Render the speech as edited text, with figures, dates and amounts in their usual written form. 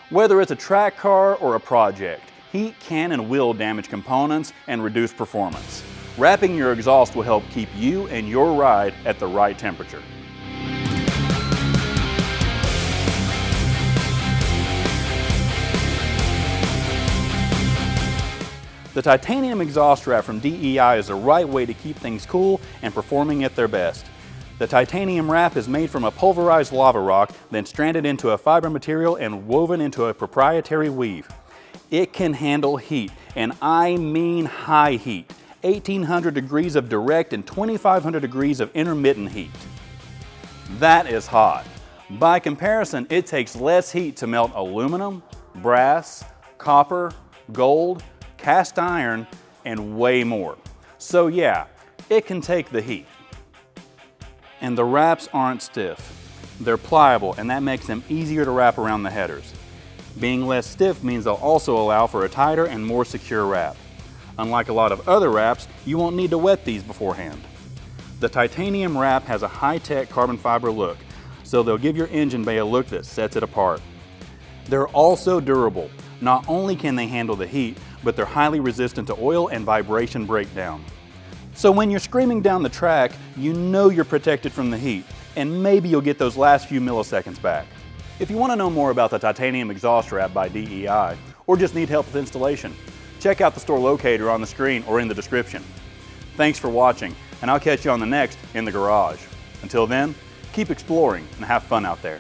Whether it's a track car or a project, heat can and will damage components and reduce performance. Wrapping your exhaust will help keep you and your ride at the right temperature. The titanium exhaust wrap from DEI is the right way to keep things cool and performing at their best. The titanium wrap is made from a pulverized lava rock, then stranded into a fiber material and woven into a proprietary weave. It can handle heat, and I mean high heat, 1800 degrees of direct and 2500 degrees of intermittent heat. That is hot. By comparison, it takes less heat to melt aluminum, brass, copper, gold, cast iron, and way more. So yeah, it can take the heat. And the wraps aren't stiff. They're pliable, and that makes them easier to wrap around the headers. Being less stiff means they'll also allow for a tighter and more secure wrap. Unlike a lot of other wraps, you won't need to wet these beforehand. The titanium wrap has a high-tech carbon fiber look, so they'll give your engine bay a look that sets it apart. They're also durable. Not only can they handle the heat, but they're highly resistant to oil and vibration breakdown. So when you're screaming down the track, you know you're protected from the heat, and maybe you'll get those last few milliseconds back. If you want to know more about the titanium exhaust wrap by DEI, or just need help with installation, check out the store locator on the screen or in the description. Thanks for watching, and I'll catch you on the next In the Garage. Until then, keep exploring and have fun out there.